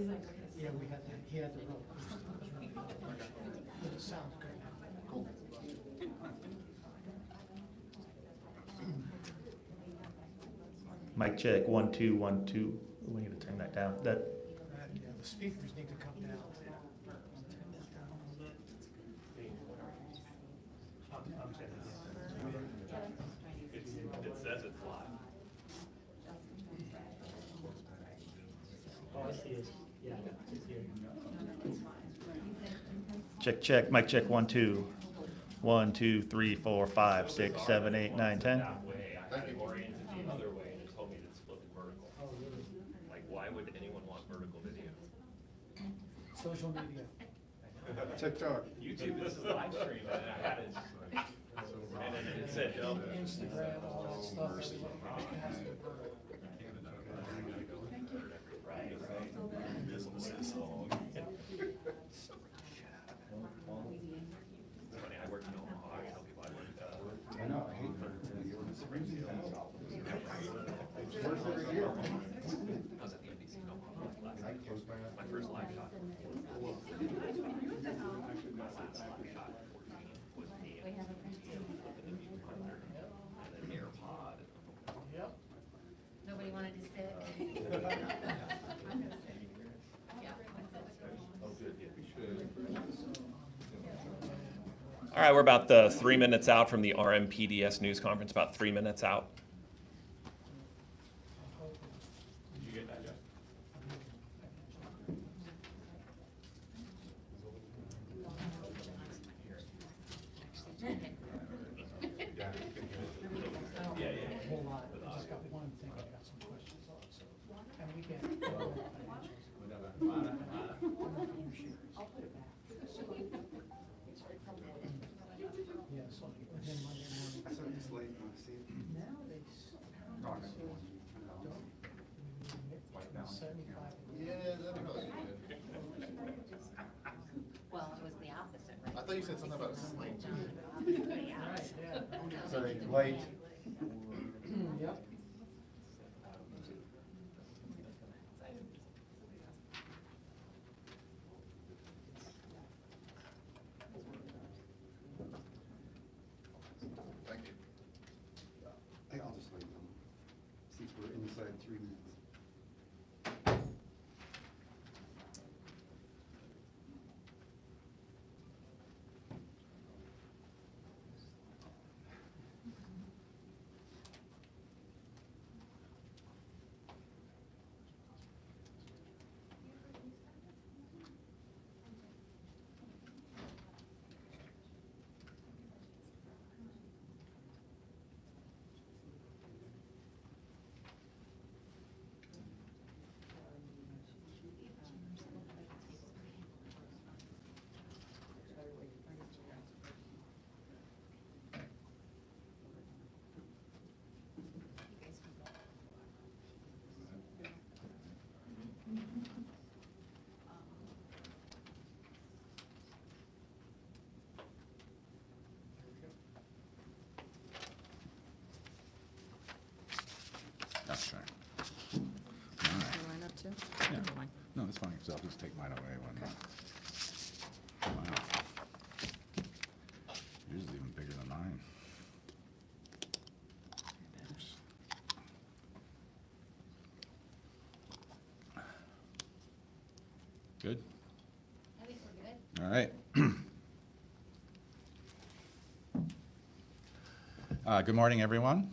Yeah, we had that. He had the roller coaster. It was really good. It sounds good. Cool. Mic check, 1 2 1 2. We need to turn that down. Yeah, the speakers need to come down. It says it's live. Oh, I see it. Yeah, it's here. Check. Mic check, 1 2. 1 2 3 4 5 6 7 8 9 10. That way, I had it oriented the other way, and it told me that it's flipping vertical. Oh, really? Like, why would anyone want vertical video? Social media. TikTok. YouTube, this is live stream, and I had it, and then it said, no. Instagram, all that stuff. Everything has to be vertical. Funny, I work in Omaha, I tell people I work, I know, I hate that. Springfield. Works every year. I was at the NBC in Omaha last night. My first live shot. My last live shot at 14 was me and the viewfinder, and then AirPod. Yep. Nobody wanted to sit. All right, we're about 3 minutes out from the RMPDS news conference, about 3 minutes out. Did you get that, Jeff? Yeah, yeah. A whole lot. I just got one thing I got some questions on, so. And we get all the financials. I'll put it back. Yeah, so within Monday morning. I saw this late, you wanna see it? Now they don't. 75. Yeah, that'd probably be good. Well, it was the opposite, right? I thought you said something about a slate. Right, yeah. Sorry, late. Yep. Thank you. Hey, I'll just wait them, since we're inside 3 minutes. That's right. You line up too? Yeah. Never mind. No, that's fine, so I'll just take mine away when. Wow. Yours is even bigger than mine. Oops. Good? I think we're good. All right. Good morning, everyone.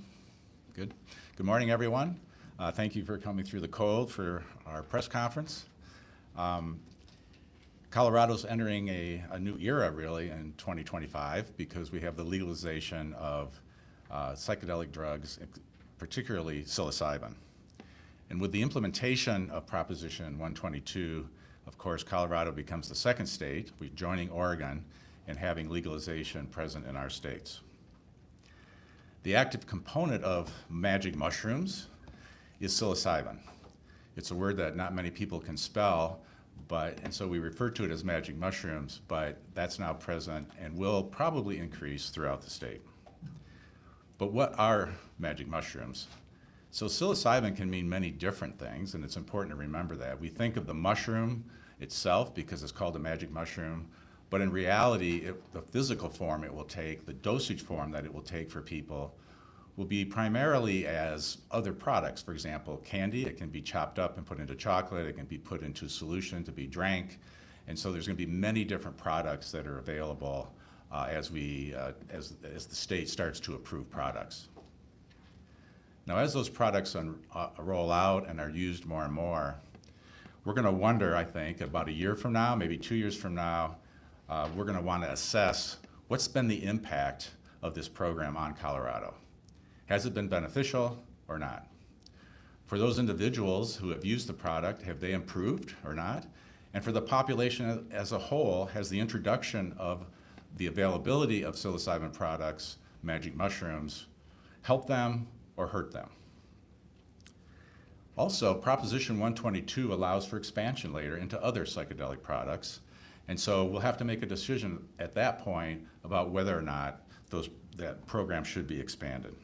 Good. Good morning, everyone. Thank you for coming through the cold for our press conference. Colorado's entering a new era, really, in 2025 because we have the legalization of psychedelic drugs, particularly psilocybin. And with the implementation of Proposition 122, of course, Colorado becomes the second state, we're joining Oregon and having legalization present in our states. The active component of magic mushrooms is psilocybin. It's a word that not many people can spell, and so we refer to it as magic mushrooms, but that's now present and will probably increase throughout the state. But what are magic mushrooms? So psilocybin can mean many different things, and it's important to remember that. We think of the mushroom itself because it's called a magic mushroom, but in reality, the physical form it will take, the dosage form that it will take for people, will be primarily as other products. For example, candy, it can be chopped up and put into chocolate, it can be put into solution to be drank, and so there's going to be many different products that are available as the state starts to approve products. Now, as those products roll out and are used more and more, we're going to wonder, I think, about a year from now, maybe 2 years from now, we're going to want to assess what's been the impact of this program on Colorado. Has it been beneficial or not? For those individuals who have used the product, have they improved or not? And for the population as a whole, has the introduction of the availability of psilocybin products, magic mushrooms, helped them or hurt them? Also, Proposition 122 allows for expansion later into other psychedelic products, and so we'll have to make a decision at that point about whether or not that program should be expanded.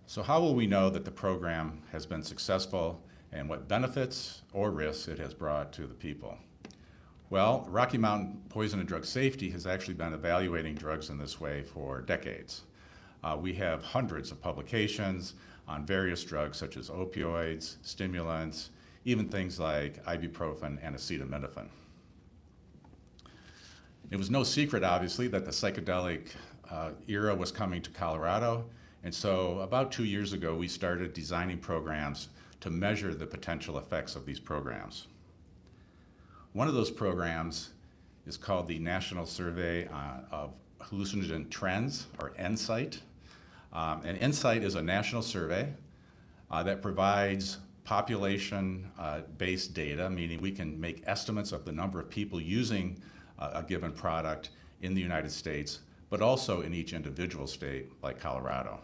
So how will we know that the program has been successful and what benefits or risks it has brought to the people? Well, Rocky Mountain Poison and Drug Safety has actually been evaluating drugs in this way for decades. We have hundreds of publications on various drugs such as opioids, stimulants, even things like ibuprofen and acetaminophen. It was no secret, obviously, that the psychedelic era was coming to Colorado, and so about 2 years ago, we started designing programs to measure the potential effects of these programs. One of those programs is called the National Survey of Hallucinogen Trends, or NSIGHT. And NSIGHT is a national survey that provides population-based data, meaning we can make estimates of the number of people using a given product in the United States, but also in each individual state like Colorado.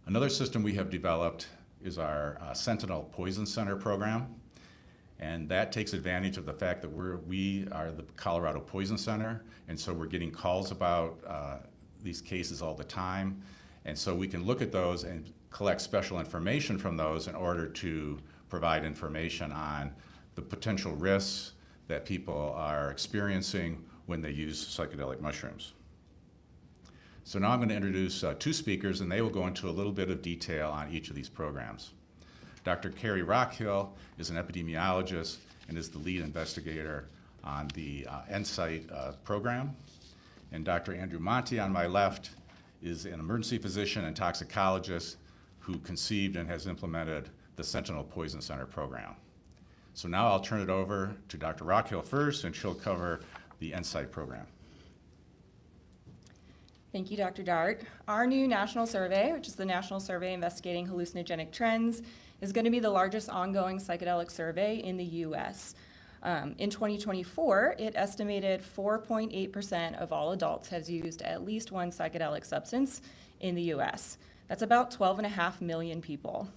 Another system we have developed is our Sentinel Poison Center program, and that takes advantage of the fact that we are the Colorado Poison Center, and so we're getting calls about these cases all the time, and so we can look at those and collect special information from those in order to provide information on the potential risks that people are experiencing when they use psychedelic mushrooms. So now I'm going to introduce two speakers, and they will go into a little bit of detail on each of these programs. Dr. Carrie Rockhill is an epidemiologist and is the lead investigator on the NSIGHT program. And Dr. Andrew Monti on my left is an emergency physician and toxicologist who conceived and has implemented the Sentinel Poison Center program. So now I'll turn it over to Dr. Rockhill first, and she'll cover the NSIGHT program. Thank you, Dr. Dart. Our new national survey, which is the National Survey Investigating Hallucinogenic Trends, is going to be the largest ongoing psychedelic survey in the U.S. In 2024, it estimated 4.8% of all adults has used at least one psychedelic substance in the U.S. That's about 12.5 million people.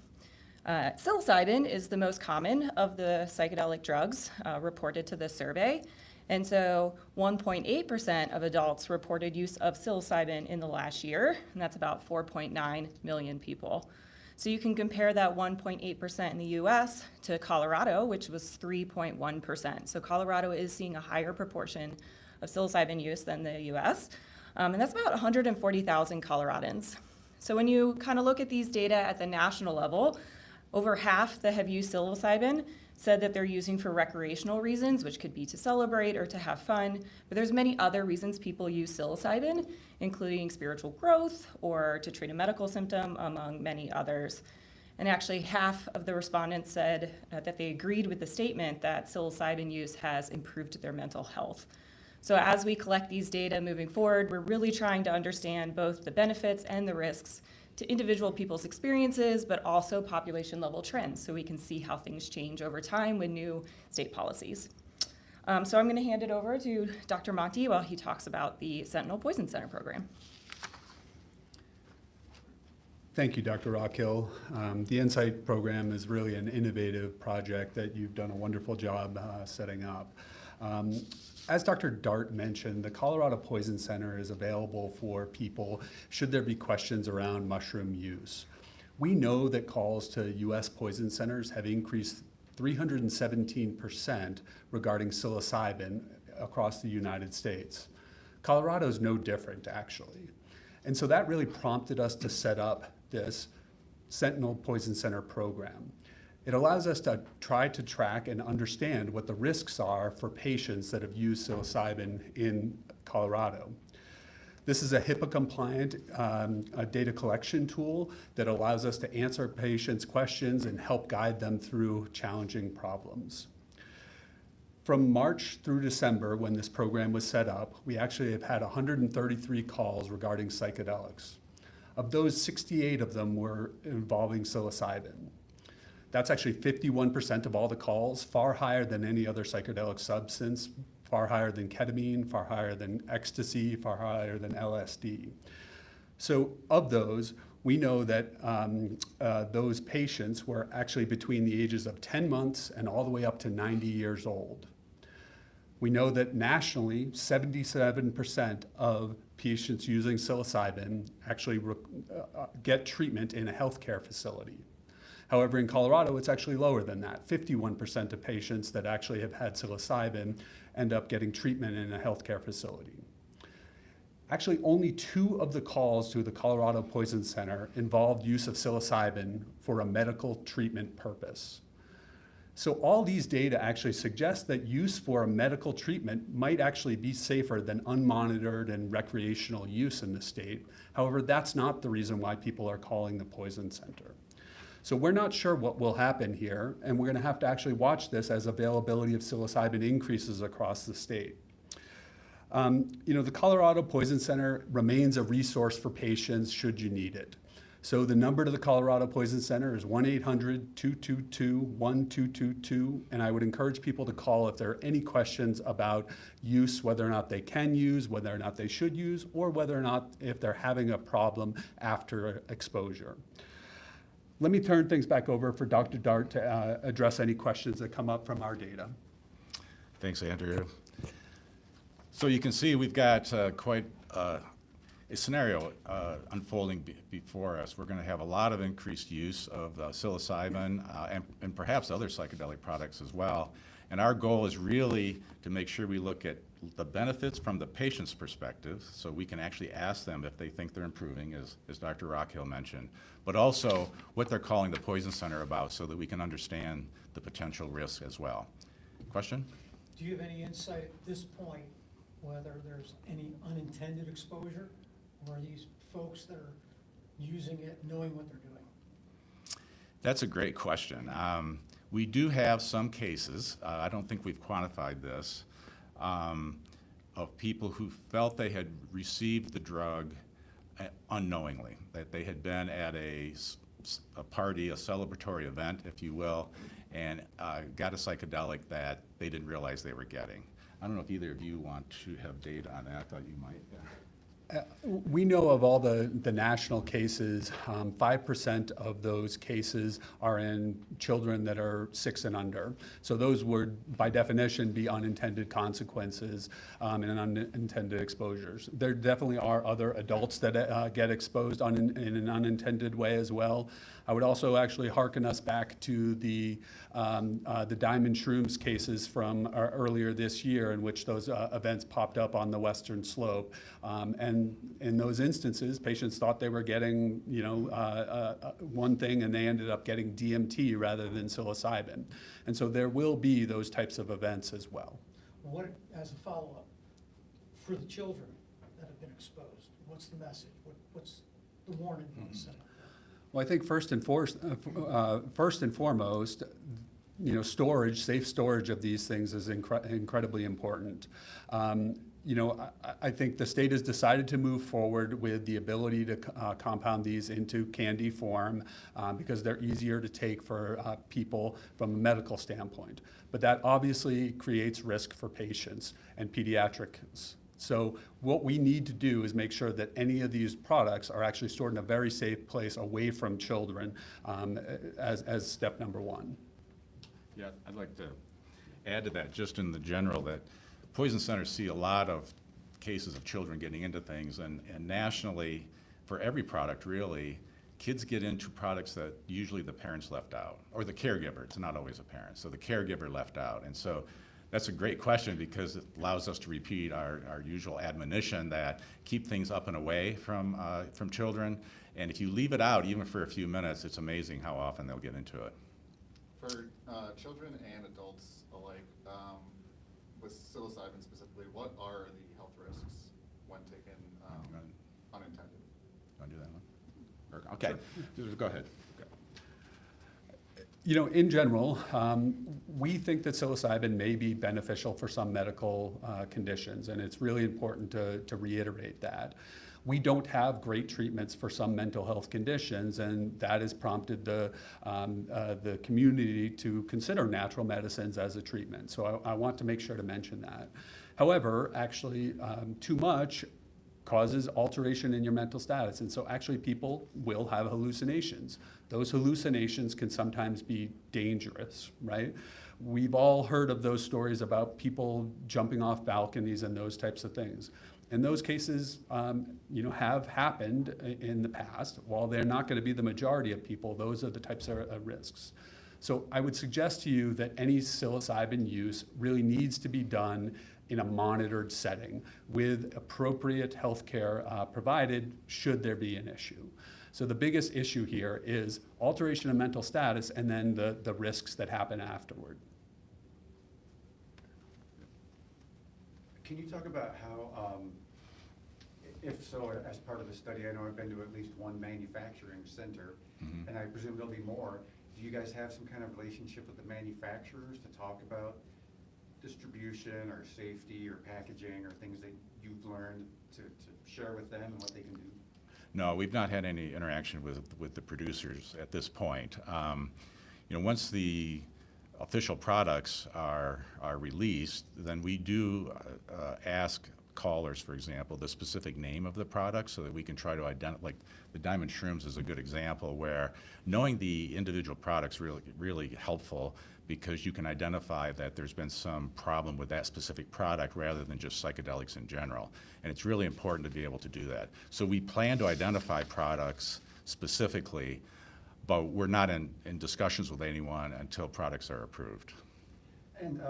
Psilocybin is the most common of the psychedelic drugs reported to this survey. And so 1.8% of adults reported use of psilocybin in the last year, and that's about 4.9 million people. So you can compare that 1.8% in the US to Colorado, which was 3.1%. So Colorado is seeing a higher proportion of psilocybin use than the US, and that's about 140,000 Coloradans. So when you kind of look at these data at the national level, over half that have used psilocybin said that they're using for recreational reasons, which could be to celebrate or to have fun, but there's many other reasons people use psilocybin, including spiritual growth or to treat a medical symptom, among many others. And actually, half of the respondents said that they agreed with the statement that psilocybin use has improved their mental health. So as we collect these data moving forward, we're really trying to understand both the benefits and the risks to individual people's experiences, but also population level trends, so we can see how things change over time with new state policies. So I'm going to hand it over to Dr. Monti while he talks about the Sentinel Poison Center program. Thank you, Dr. Rockhill. The NSIGHT program is really an innovative project that you've done a wonderful job setting up. As Dr. Dart mentioned, the Colorado Poison Center is available for people should there be questions around mushroom use. We know that calls to U.S. poison centers have increased 317% regarding psilocybin across the United States. Colorado is no different, actually. And so that really prompted us to set up this Sentinel Poison Center program. It allows us to try to track and understand what the risks are for patients that have used psilocybin in Colorado. This is a HIPAA-compliant data collection tool that allows us to answer patients' questions and help guide them through challenging problems. From March through December, when this program was set up, we actually have had 133 calls regarding psychedelics. Of those, 68 of them were involving psilocybin. That's actually 51% of all the calls, far higher than any other psychedelic substance, far higher than ketamine, far higher than ecstasy, far higher than LSD. So of those, we know that those patients were actually between the ages of 10 months and all the way up to 90 years old. We know that nationally, 77% of patients using psilocybin actually get treatment in a healthcare facility. However, in Colorado, it's actually lower than that. 51% of patients that actually have had psilocybin end up getting treatment in a healthcare facility. Actually, only 2 of the calls to the Colorado Poison Center involved use of psilocybin for a medical treatment purpose. So all these data actually suggest that use for a medical treatment might actually be safer than unmonitored and recreational use in the state. However, that's not the reason why people are calling the Poison Center. So we're not sure what will happen here, and we're going to have to actually watch this as availability of psilocybin increases across the state. The Colorado Poison Center remains a resource for patients should you need it. So the number to the Colorado Poison Center is 1-800-222-1222, and I would encourage people to call if there are any questions about use, whether or not they can use, whether or not they should use, or whether or not if they're having a problem after exposure. Let me turn things back over for Dr. Dart to address any questions that come up from our data. Thanks, Andrew. So you can see we've got quite a scenario unfolding before us. We're going to have a lot of increased use of psilocybin and perhaps other psychedelic products as well. And our goal is really to make sure we look at the benefits from the patient's perspective, so we can actually ask them if they think they're improving, as Dr. Rockhill mentioned, but also what they're calling the Poison Center about so that we can understand the potential risk as well. Question? Do you have any insight at this point whether there's any unintended exposure, or are these folks that are using it knowing what they're doing? That's a great question. We do have some cases, I don't think we've quantified this, of people who felt they had received the drug unknowingly, that they had been at a party, a celebratory event, if you will, and got a psychedelic that they didn't realize they were getting. I don't know if either of you want to have data on that. I thought you might. We know of all the national cases, 5% of those cases are in children that are 6 and under. So those would, by definition, be unintended consequences and unintended exposures. There definitely are other adults that get exposed in an unintended way as well. I would also actually hearken us back to the diamond shrooms cases from earlier this year, in which those events popped up on the western slope. And in those instances, patients thought they were getting, one thing, and they ended up getting DMT rather than psilocybin. And so there will be those types of events as well. What, as a follow-up, for the children that have been exposed, what's the message? What's the warning being sent? Well, I think first and foremost, storage, safe storage of these things is incredibly important. I think the state has decided to move forward with the ability to compound these into candy form because they're easier to take for people from a medical standpoint. But that obviously creates risk for patients and pediatrics. So what we need to do is make sure that any of these products are actually stored in a very safe place away from children as step number one. Yeah, I'd like to add to that, just in the general, that poison centers see a lot of cases of children getting into things, and nationally, for every product really, kids get into products that usually the parents left out, or the caregiver. It's not always a parent, so the caregiver left out. And so that's a great question, because it allows us to repeat our usual admonition that keep things up and away from children. And if you leave it out, even for a few minutes, it's amazing how often they'll get into it. For children and adults alike, with psilocybin specifically, what are the health risks when taken unintended? Want to do that one? Or- Okay, go ahead. You know, in general, we think that psilocybin may be beneficial for some medical conditions, and it's really important to reiterate that. We don't have great treatments for some mental health conditions, and that has prompted the community to consider natural medicines as a treatment. So I want to make sure to mention that. However, actually, too much causes alteration in your mental status. And so actually people will have hallucinations. Those hallucinations can sometimes be dangerous, right? We've all heard of those stories about people jumping off balconies and those types of things. And those cases, have happened in the past. While they're not going to be the majority of people, those are the types of risks. So I would suggest to you that any psilocybin use really needs to be done in a monitored setting with appropriate health care provided should there be an issue. So the biggest issue here is alteration of mental status and then the risks that happen afterward. Can you talk about how, if so, as part of the study, I know I've been to at least one manufacturing center, and I presume there'll be more. Do you guys have some kind of relationship with the manufacturers to talk about distribution or safety or packaging or things that you've learned to share with them and what they can do? No, we've not had any interaction with the producers at this point. Once the official products are released, then we do ask callers, for example, the specific name of the product so that we can try to identify, like the diamond shrooms is a good example where knowing the individual product's really helpful, because you can identify that there's been some problem with that specific product rather than just psychedelics in general. And it's really important to be able to do that. So we plan to identify products specifically, but we're not in discussions with anyone until products are approved. And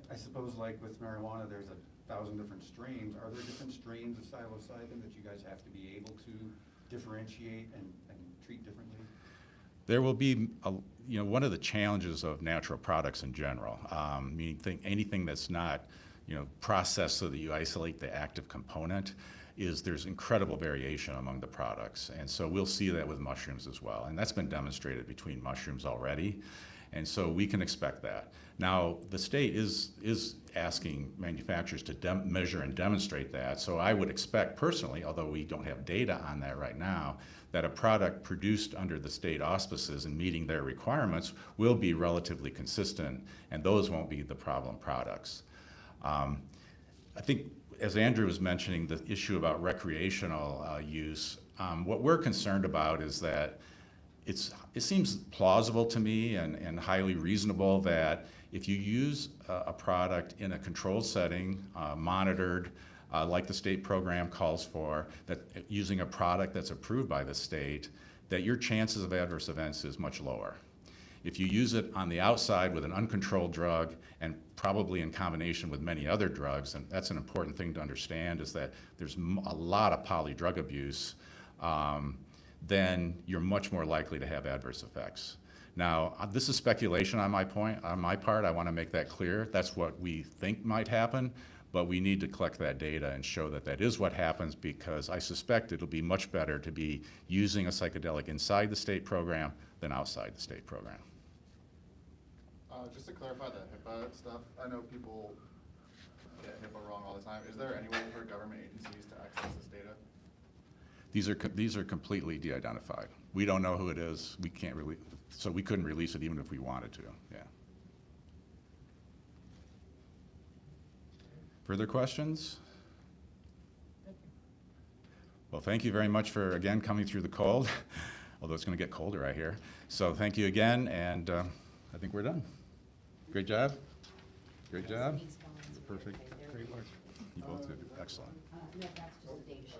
I suppose like with marijuana, there's 1,000 different strains. Are there different strains of psilocybin that you guys have to be able to differentiate and treat differently? There will be, one of the challenges of natural products in general, meaning anything that's not, processed so that you isolate the active component, is there's incredible variation among the products. And so we'll see that with mushrooms as well. And that's been demonstrated between mushrooms already. And so we can expect that. Now, the state is asking manufacturers to measure and demonstrate that. So I would expect personally, although we don't have data on that right now, that a product produced under the state auspices and meeting their requirements will be relatively consistent, and those won't be the problem products. I think, as Andrew was mentioning, the issue about recreational use, what we're concerned about is that it seems plausible to me and highly reasonable that if you use a product in a controlled setting, monitored, like the state program calls for, that using a product that's approved by the state, that your chances of adverse events is much lower. If you use it on the outside with an uncontrolled drug and probably in combination with many other drugs, and that's an important thing to understand, is that there's a lot of polydrug abuse, then you're much more likely to have adverse effects. Now, this is speculation on my part. I want to make that clear. That's what we think might happen, but we need to collect that data and show that that is what happens, because I suspect it'll be much better to be using a psychedelic inside the state program than outside the state program. Just to clarify the HIPAA stuff, I know people get HIPAA wrong all the time. Is there any way for government agencies to access this data? These are completely de-identified. We don't know who it is. We can't really, so we couldn't release it even if we wanted to. Yeah. Further questions? Well, thank you very much for, again, coming through the cold, although it's going to get colder, I hear. So thank you again, and I think we're done. Great job. Great job. He's fine. Perfect. Great work. You both did excellent. No, that's just a data